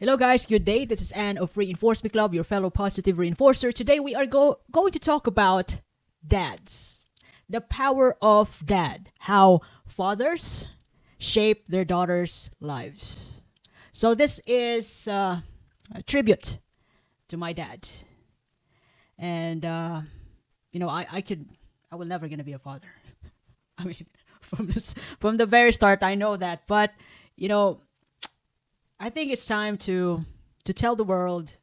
Hello, guys. Good day. This is Anne of Reinforcement Club, your fellow positive reinforcer. Today, we are going to talk about dads, the power of dad, how fathers shape their daughters' lives. So, this is a tribute to my dad, and I will never gonna be a father. I mean, from the very start, I know that, but you know, I think it's time to tell the world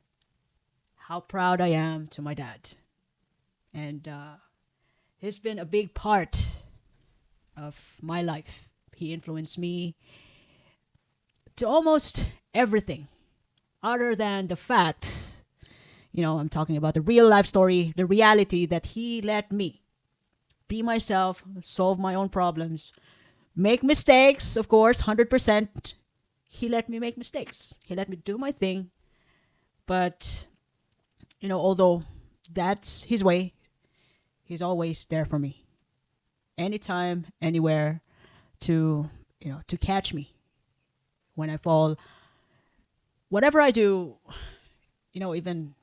how proud I am to my dad, and he's been a big part of my life. He influenced me to almost everything, other than the fact, I'm talking about the real life story, the reality that he let me be myself, solve my own problems, make mistakes, of course, 100%. He let me make mistakes. He let me do my thing. But, although that's his way, he's always there for me. Anytime, anywhere to catch me when I fall. Whatever I do, even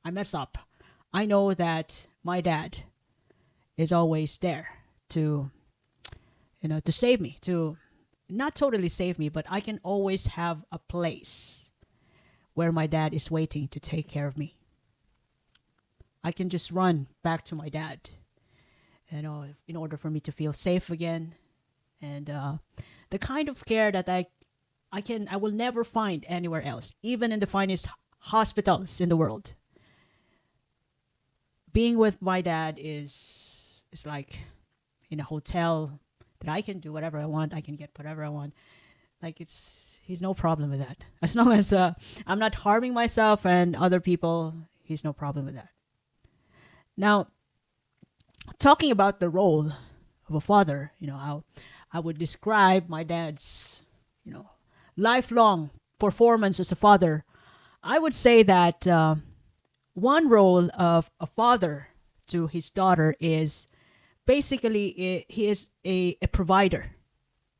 I mess up, I know that my dad is always there to save me, to not totally save me, but I can always have a place where my dad is waiting to take care of me. I can just run back to my dad, in order for me to feel safe again, and the kind of care that I will never find anywhere else, even in the finest hospitals in the world. Being with my dad is like in a hotel that I can do whatever I want. I can get whatever I want. Like he's no problem with that. As long as I'm not harming myself and other people, he's no problem with that. Now, talking about the role of a father, how I would describe my dad's, lifelong performance as a father. I would say that one role of a father to his daughter is basically he is a provider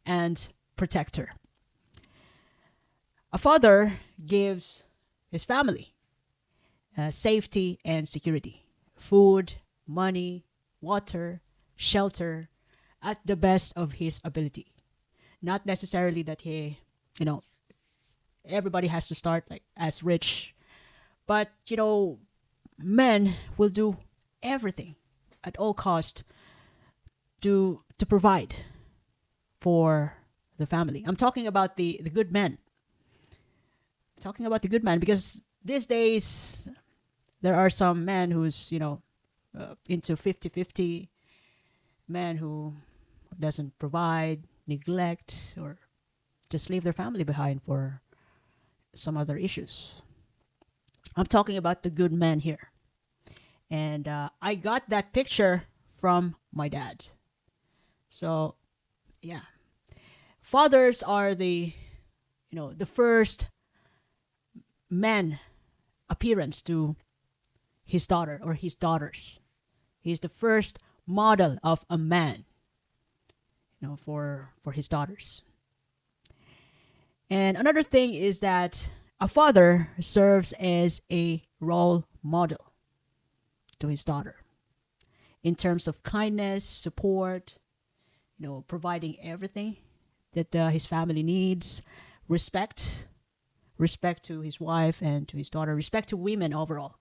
and protector. A father gives his family safety and security, food, money, water, shelter, at the best of his ability. Not necessarily that everybody has to start like as rich, but men will do everything at all cost to provide for the family. I'm talking about the good men. Talking about the good man, because these days there are some men who's into 50-50, men who doesn't provide, neglect, or just leave their family behind for some other issues. I'm talking about the good man here, and I got that picture from my dad. So yeah, fathers are the first man appearance to his daughter or his daughters. He's the first model of a man, for his daughters. And another thing is that a father serves as a role model to his daughter in terms of kindness, support, providing everything that his family needs, respect to his wife and to his daughter, respect to women overall.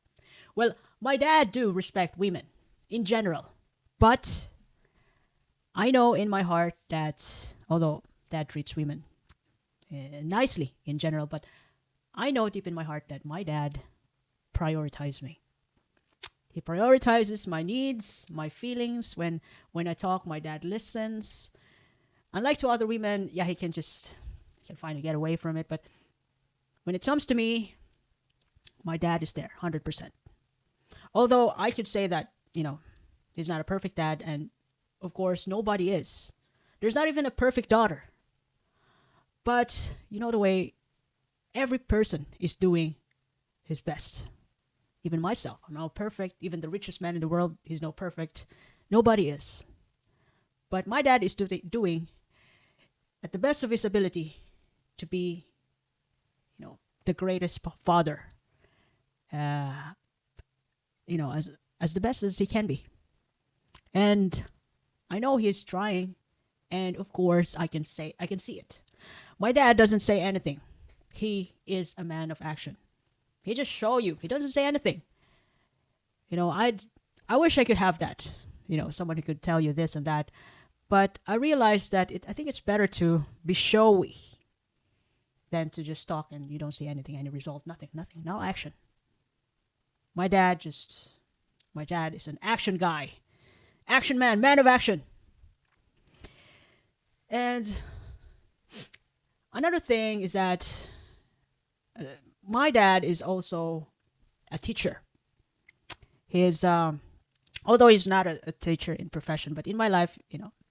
Well, my dad do respect women in general, but I know in my heart that although dad treats women nicely in general, but I know deep in my heart that my dad prioritizes me. He prioritizes my needs, my feelings. When I talk, my dad listens. Unlike to other women, yeah, he can finally get away from it. But when it comes to me, my dad is there, 100%. Although I could say that, he's not a perfect dad, and of course, nobody is. There's not even a perfect daughter. But, the way every person is doing his best. Even myself, I'm not perfect. Even the richest man in the world, he's not perfect. Nobody is. But my dad is doing at the best of his ability to be, the greatest father, uh, as the best as he can be. And I know he's trying, and of course I can see it. My dad doesn't say anything. He is a man of action. He just show you. He doesn't say anything. I wish I could have that. Someone who could tell you this and that. But I realized that I think it's better to be showy than to just talk and you don't see anything, any result, nothing, no action. My dad is an action guy, action man, man of action. And another thing is that my dad is also a teacher. He is, although he's not a teacher in profession, but in my life,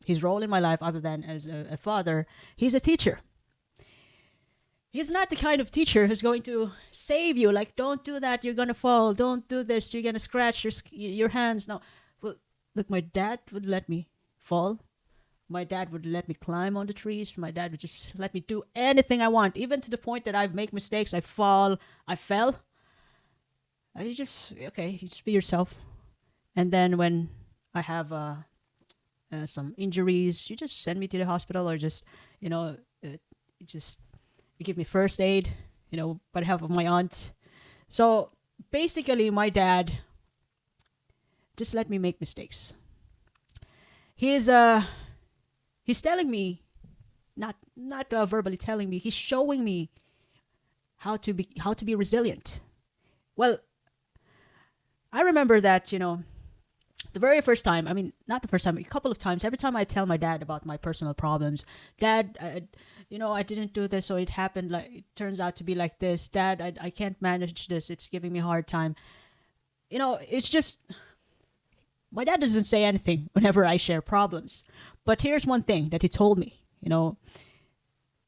his role in my life, other than as a father, he's a teacher. He's not the kind of teacher who's going to save you. Like, don't do that, you're gonna fall. Don't do this, you're gonna scratch your hands. No, well, look, my dad would let me fall. My dad would let me climb on the trees. My dad would just let me do anything I want, even to the point that I make mistakes. I fall. I fell. You just be yourself. And then when I have some injuries, you just send me to the hospital, or just you give me first aid, by the help of my aunt. So basically, my dad just let me make mistakes. He's telling me, not verbally telling me. He's showing me how to be resilient. Well, I remember that the very first time. I mean, not the first time. A couple of times. Every time I tell my dad about my personal problems, Dad, I didn't do this, so it happened. Like, it turns out to be like this. Dad, I can't manage this. It's giving me a hard time. It's just my dad doesn't say anything whenever I share problems. But here's one thing that he told me,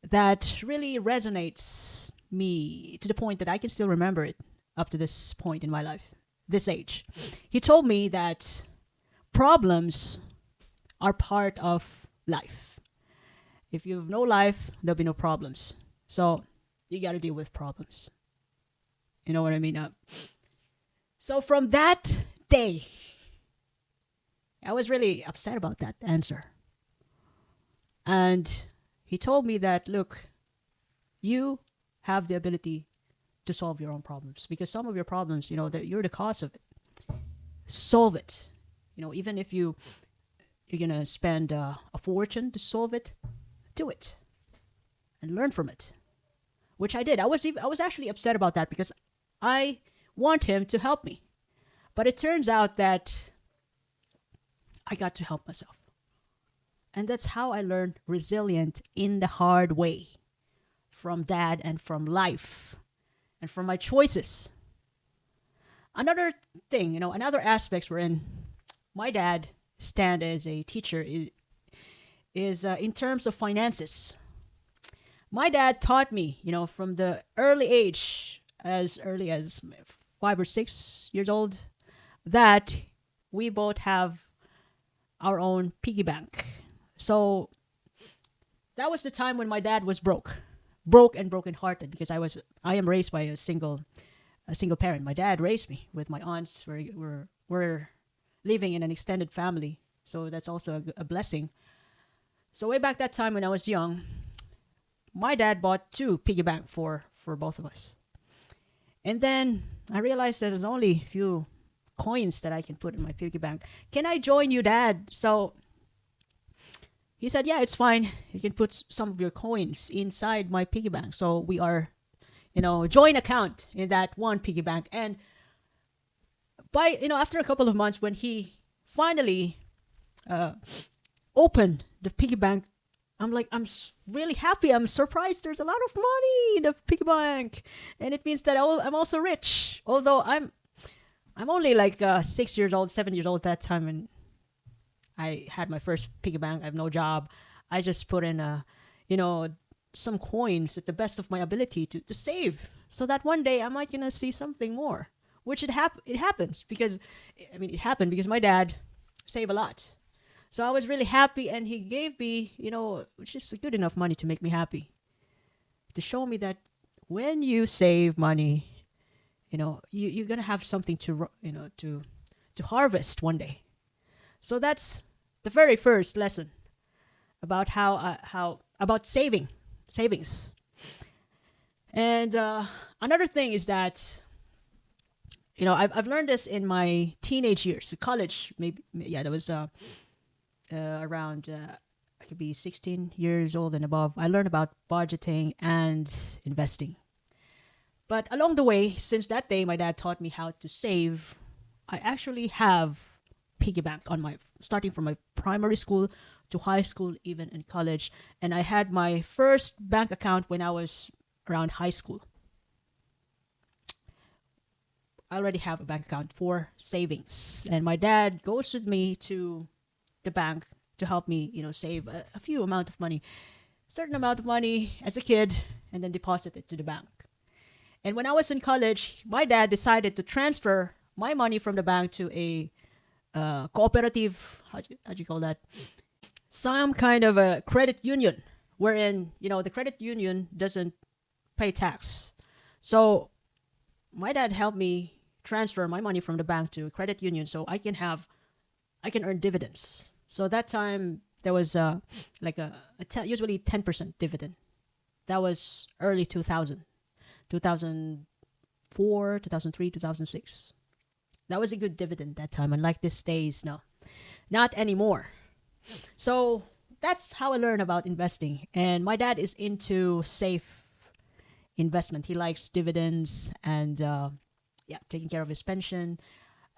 that really resonates me to the point that I can still remember it up to this point in my life, this age. He told me that problems are part of life. If you have no life, there'll be no problems. So you got to deal with problems. You know what I mean? So from that day, I was really upset about that answer. And he told me that, look, you have the ability to solve your own problems, because some of your problems, that you're the cause of it. Solve it. Even if you're gonna spend a fortune to solve it, do it and learn from it, which I did. I was actually upset about that because I want him to help me, but it turns out that I got to help myself. And that's how I learned resilient in the hard way, from dad and from life and from my choices. Another thing, another aspects wherein my dad stand as a teacher is in terms of finances. My dad taught me, from the early age, as early as 5 or 6 years old, that we both have our own piggy bank. So that was the time when my dad was broke and brokenhearted, because I am raised by a single parent. My dad raised me with my aunts. We're living in an extended family, so that's also a blessing. So way back that time when I was young, my dad bought 2 piggy bank for both of us. And then I realized that there's only a few coins that I can put in my piggy bank. Can I join you, Dad? So he said, yeah, it's fine. You can put some of your coins inside my piggy bank. So we are, joint account in that one piggy bank. And after a couple of months, when he finally opened the piggy bank, I'm really happy. I'm surprised there's a lot of money in the piggy bank. And it means that I'm also rich. Although I'm only 6 years old, 7 years old at that time, and I had my first piggy bank. I have no job. I just put in some coins at the best of my ability to save, so that one day I might gonna see something more. Which it happens because, it happened because my dad saved a lot. So I was really happy, and he gave me, just good enough money to make me happy, to show me that when you save money, you're gonna have something to harvest one day. So that's the very first lesson about how about savings. And another thing is that I've learned this in my teenage years, college. Maybe yeah, that was around I could be 16 years old and above. I learned about budgeting and investing. But along the way, since that day, my dad taught me how to save. I actually have piggy bank on my starting from my primary school to high school, even in college, and I had my first bank account when I was around high school. I already have a bank account for savings, and my dad goes with me to the bank to help me, save a few amount of money, certain amount of money as a kid, and then deposit it to the bank. And when I was in college, my dad decided to transfer my money from the bank to a cooperative. How do you call that? Some kind of a credit union, wherein the credit union doesn't pay tax. So my dad helped me transfer my money from the bank to a credit union, so I can earn dividends. So that time there was like usually 10% dividend. That was early 2000, 2004, 2003, 2006. That was a good dividend that time, unlike these days. No, not anymore. So that's how I learned about investing. And my dad is into safe investment. He likes dividends and taking care of his pension,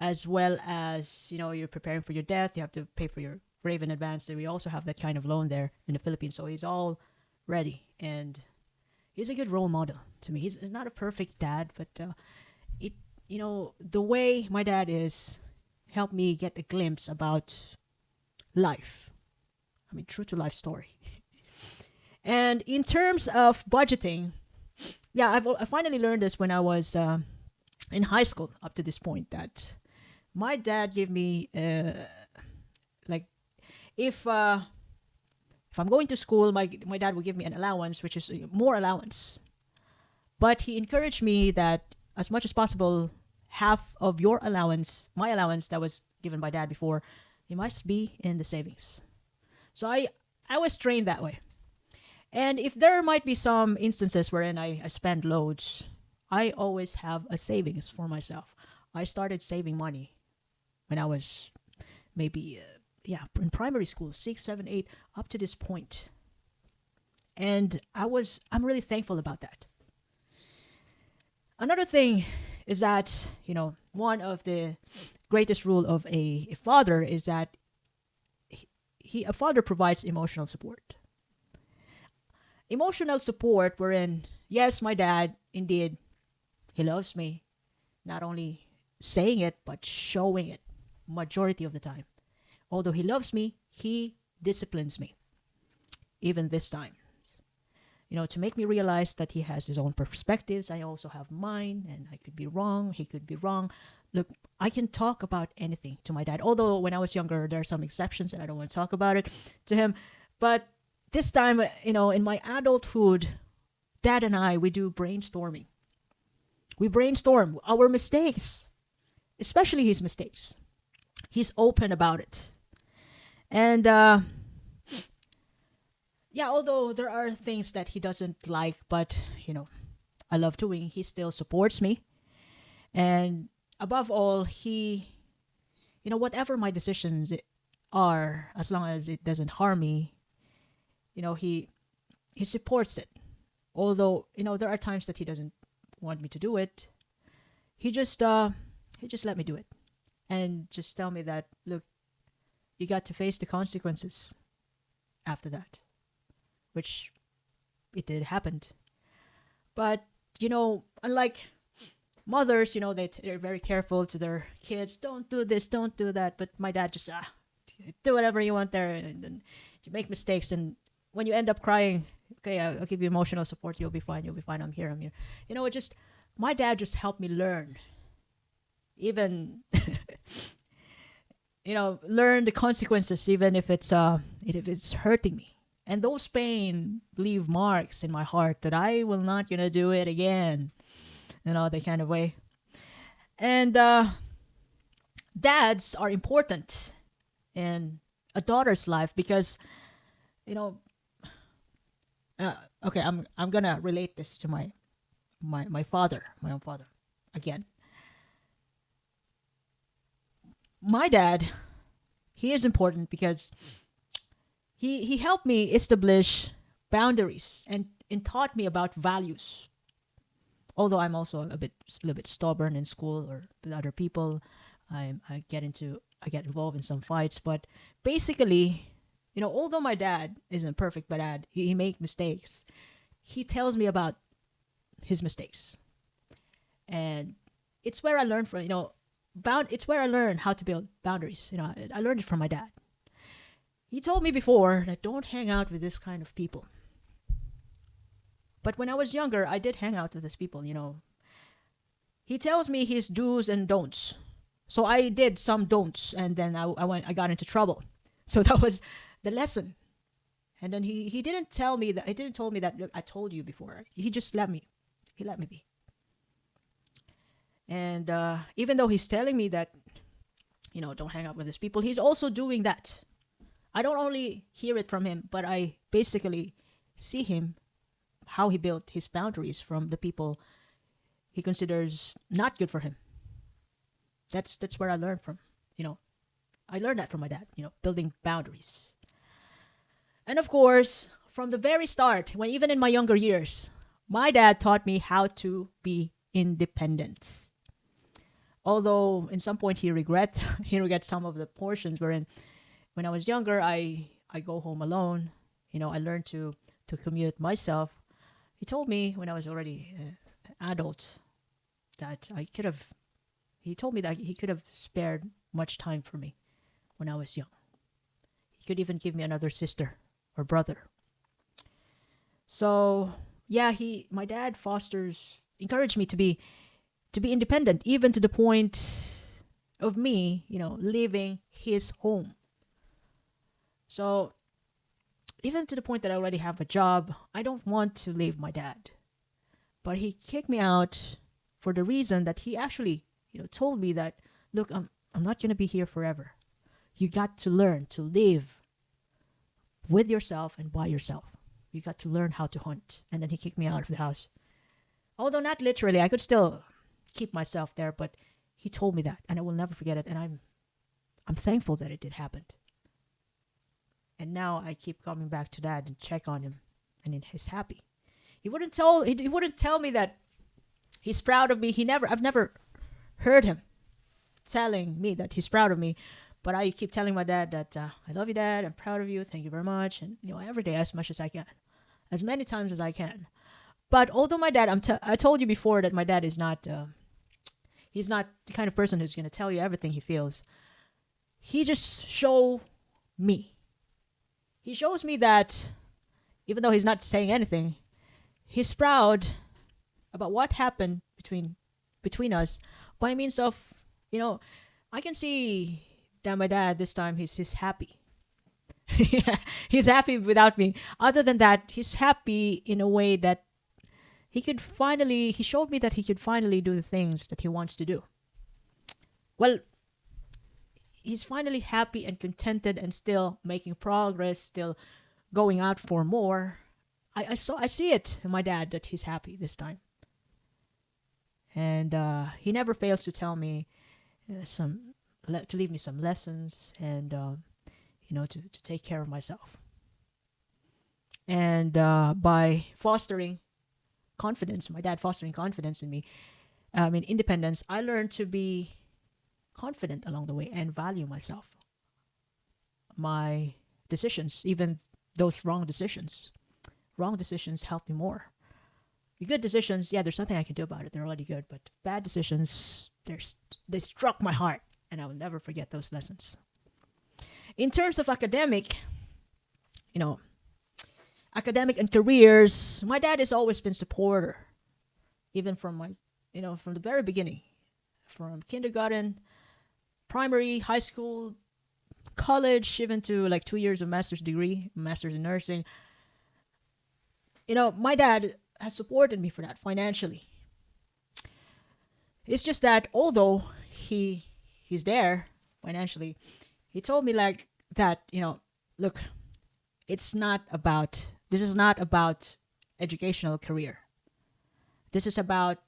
as well as you're preparing for your death. You have to pay for your grave in advance. So we also have that kind of loan there in the Philippines. So he's all ready, and he's a good role model to me. He's not a perfect dad, but the way my dad is helped me get a glimpse about life. I mean, true to life story. And in terms of budgeting, yeah, I finally learned this when I was in high school. Up to this point, that my dad gave me like if I'm going to school, my dad would give me an allowance, which is more allowance. But he encouraged me that as much as possible, half of your allowance, my allowance that was given by dad before, it must be in the savings. So I was trained that way. And if there might be some instances wherein I spend loads, I always have a savings for myself. I started saving money when I was maybe, in primary school, 6, 7, 8, up to this point. And I'm really thankful about that. Another thing is that, one of the greatest rule of a father is that a father provides emotional support. Emotional support wherein, yes, my dad, indeed, he loves me. Not only saying it, but showing it majority of the time. Although he loves me, he disciplines me. Even this time. To make me realize that he has his own perspectives. I also have mine, and I could be wrong. He could be wrong. Look, I can talk about anything to my dad. Although when I was younger, there are some exceptions, and I don't want to talk about it to him. But this time, in my adulthood, dad and we do brainstorming. We brainstorm our mistakes, especially his mistakes. He's open about it. And although there are things that he doesn't like, but I love doing, he still supports me. And above all, he, whatever my decisions are, as long as it doesn't harm me, he supports it. Although there are times that he doesn't want me to do it, he just let me do it, and just tell me that, look, you got to face the consequences after that, which it did happen. But unlike mothers, they're very careful to their kids. Don't do this, don't do that. But my dad just do whatever you want there, and then to make mistakes. And when you end up crying, okay, I'll give you emotional support. You'll be fine. You'll be fine. I'm here. My dad just helped me learn. Even learn the consequences, even if it's hurting me. And those pain leave marks in my heart that I will not gonna do it again. That kind of way. And dads are important in a daughter's life because you know uh, okay, I'm gonna relate this to my father, my own father. Again, my dad, he is important because he helped me establish boundaries and taught me about values. Although I'm also a little bit stubborn in school or with other people, I get involved in some fights. But basically, although my dad isn't perfect, but dad, he make mistakes. He tells me about his mistakes, and it's where I learned from. It's where I learned how to build boundaries. I learned it from my dad. He told me before that don't hang out with this kind of people. But when I was younger, I did hang out with these people. He tells me his do's and don'ts. So I did some don'ts, and then I got into trouble. So that was the lesson. And then he didn't tell me that. He didn't tell me that. Look, I told you before. He just let me. He let me be. And even though he's telling me that, don't hang out with these people, he's also doing that. I don't only hear it from him, but I basically see him how he built his boundaries from the people he considers not good for him. That's where I learned from. I learned that from my dad. Building boundaries. And of course, from the very start, when even in my younger years, my dad taught me how to be independent. Although in some point he regrets some of the portions wherein when I was younger I go home alone. I learned to commute myself. He told me when I was already an adult that he told me that he could have spared much time for me when I was young. He could even give me another sister or brother. So yeah, my dad encouraged me to be independent, even to the point of me, leaving his home. So even to the point that I already have a job, I don't want to leave my dad. But he kicked me out for the reason that he actually, told me that, look, I'm not going to be here forever. You got to learn to live with yourself and by yourself. You got to learn how to hunt. And then he kicked me out of the house. Although not literally, I could still keep myself there, but he told me that and I will never forget it. And I'm thankful that it did happen. And now I keep coming back to dad and check on him, and he's happy. He wouldn't tell me that he's proud of me. I've never heard him telling me that he's proud of me. But I keep telling my dad that I love you, Dad. I'm proud of you. Thank you very much. And every day as much as I can, as many times as I can. But although my dad, I told you before that my dad is not. He's not the kind of person who's going to tell you everything he feels. He just show me. He shows me that even though he's not saying anything, he's proud about what happened between us by means of, I can see that my dad this time he's happy. He's happy without me. Other than that, he's happy in a way that he showed me that he could finally do the things that he wants to do. Well, he's finally happy and contented and still making progress, still going out for more. I see it in my dad that he's happy this time. And he never fails to tell me to leave me some lessons and to take care of myself. And by fostering confidence, my dad fostering confidence in me, independence, I learned to be confident along the way and value myself, my decisions, even those wrong decisions. Wrong decisions help me more. The good decisions, yeah, there's nothing I can do about it. They're already good. But bad decisions, they struck my heart, and I will never forget those lessons. In terms of academic and careers, my dad has always been supporter, even from from the very beginning, from kindergarten, primary, high school, college, even to like 2 years of master's degree, master's in nursing. My dad has supported me for that financially. It's just that although he's there financially, he told me like that, look, this is not about educational career. This is about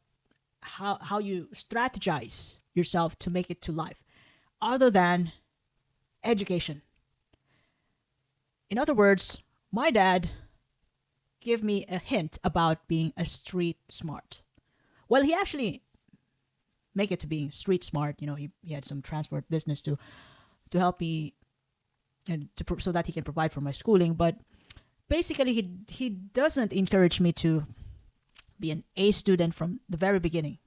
how you strategize yourself to make it to life other than education. In other words, my dad gave me a hint about being a street smart. Well, he actually make it to being street smart. He had some transport business to help me and so that he can provide for my schooling. But basically, he doesn't encourage me to be an A student from the very beginning.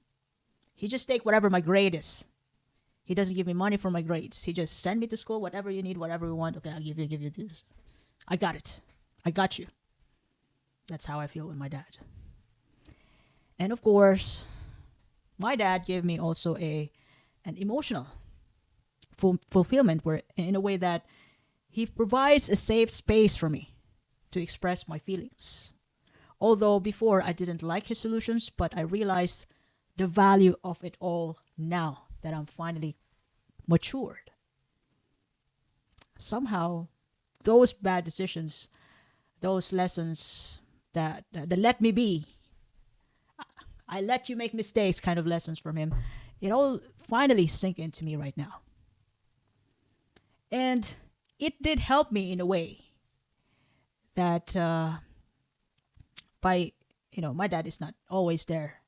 He just take whatever my grade is. He doesn't give me money for my grades. He just send me to school, whatever you need, whatever you want. Okay, I'll give you this. I got it. I got you. That's how I feel with my dad. And of course, my dad gave me also an emotional fulfillment, where in a way that he provides a safe space for me to express my feelings. Although before I didn't like his solutions, but I realize the value of it all now that I'm finally matured. Somehow, those bad decisions, those lessons that let me be, I let you make mistakes kind of lessons from him, it all finally sink into me right now. And it did help me in a way that my dad is not always there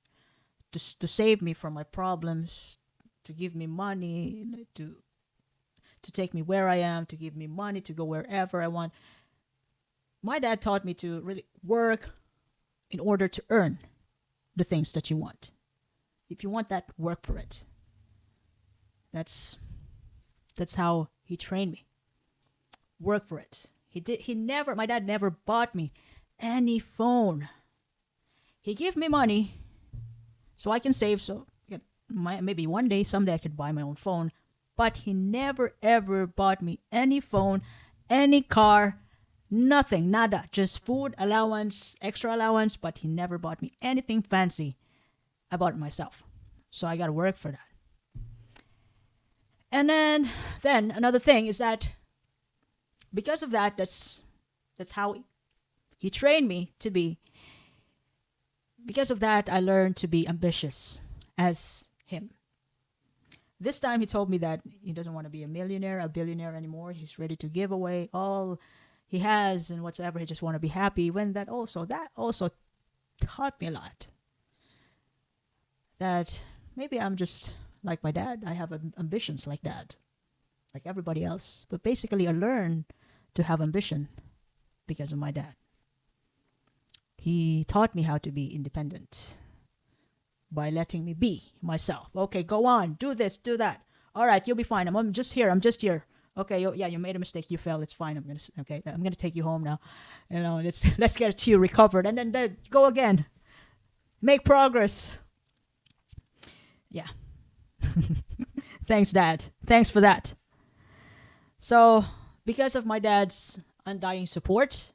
to save me from my problems, to give me money, to take me where I am, to give me money to go wherever I want. My dad taught me to really work in order to earn the things that you want. If you want that, work for it. That's how he trained me. Work for it. My dad never bought me any phone. He gave me money so I can save, so maybe one day, someday I could buy my own phone. But he never ever bought me any phone, any car, nothing, nada. Just food allowance, extra allowance, but he never bought me anything fancy. I bought it myself. So I gotta work for that. And then another thing is that because of that, that's how he trained me to be. Because of that, I learned to be ambitious as him. This time he told me that he doesn't want to be a millionaire, a billionaire anymore. He's ready to give away all he has and whatsoever. He just want to be happy. When that also taught me a lot. That maybe I'm just like my dad. I have ambitions like that, like everybody else. But basically, I learned to have ambition because of my dad. He taught me how to be independent by letting me be myself. Okay, go on, do this, do that. All right, you'll be fine. I'm just here. Okay, you made a mistake. You fell. It's fine. I'm gonna take you home now. Let's get you recovered, and then go again. Make progress. Yeah. Thanks, Dad. Thanks for that. So, because of my dad's undying support,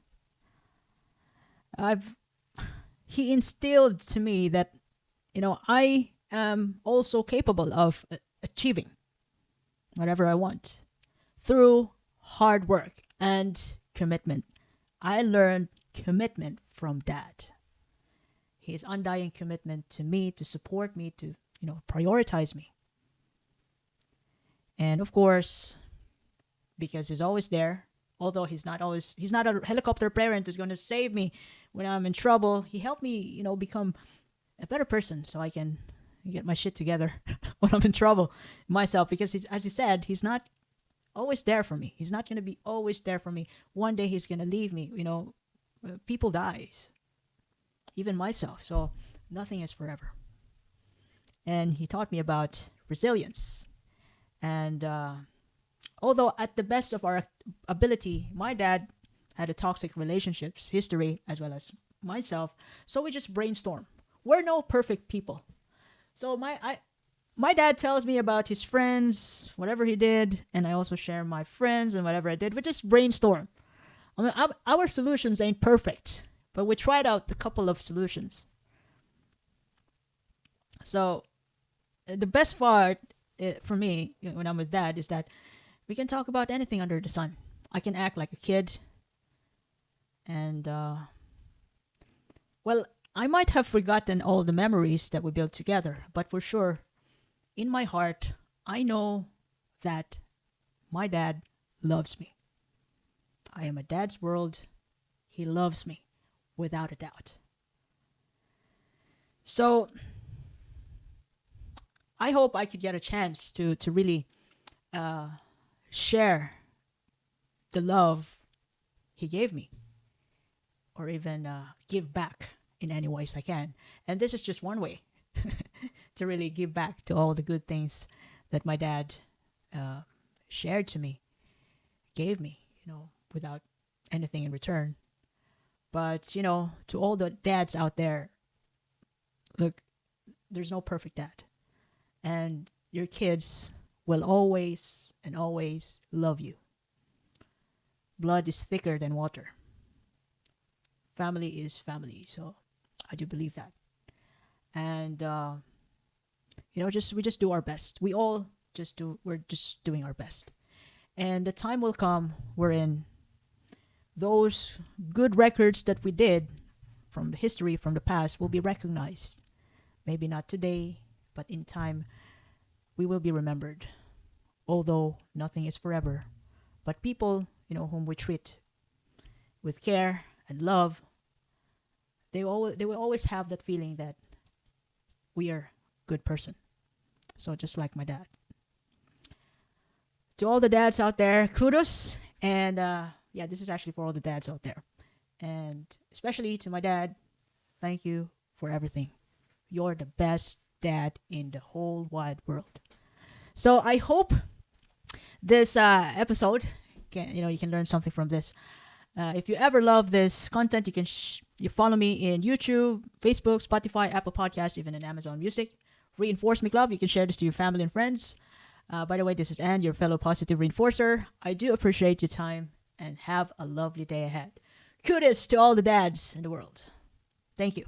he instilled to me that, I am also capable of achieving whatever I want through hard work and commitment. I learned commitment from Dad. His undying commitment to me, to support me, to, prioritize me. And of course, because he's always there, although he's not a helicopter parent who's going to save me when I'm in trouble, he helped me, become a better person so I can get my shit together when I'm in trouble myself. Because as he said, he's not always there for me. He's not going to be always there for me. One day he's going to leave me. People dies, even myself. So nothing is forever. And he taught me about resilience. And although at the best of our ability, my dad had a toxic relationships history as well as myself. So we just brainstorm. We're no perfect people. So my dad tells me about his friends, whatever he did, and I also share my friends and whatever I did. We just brainstorm. I mean, our solutions ain't perfect, but we tried out a couple of solutions. So the best part for me when I'm with dad is that we can talk about anything under the sun. I can act like a kid, and well, I might have forgotten all the memories that we built together, but for sure, in my heart, I know that my dad loves me. I am a dad's world. He loves me, without a doubt. So I hope I could get a chance to really uh, share the love he gave me, or even give back in any ways I can. And this is just one way to really give back to all the good things that my dad uh, shared to me, gave me, without anything in return. But, to all the dads out there, look, there's no perfect dad. And your kids will always and always love you. Blood is thicker than water. Family is family. So I do believe that. And, we just do our best. We're just doing our best. And the time will come wherein those good records that we did from the history, from the past, will be recognized. Maybe not today, but in time, we will be remembered. Although nothing is forever. But people, whom we treat with care and love, they will always have that feeling that we are a good person. So just like my dad. To all the dads out there, kudos. And this is actually for all the dads out there. And especially to my dad, thank you for everything. You're the best dad in the whole wide world. So I hope this episode, you can learn something from this. If you ever love this content, you can you follow me in YouTube, Facebook, Spotify, Apple Podcasts, even in Amazon Music. Reinforce me club. You can share this to your family and friends. By the way, this is Anne, your fellow positive reinforcer. I do appreciate your time and have a lovely day ahead. Kudos to all the dads in the world. Thank you.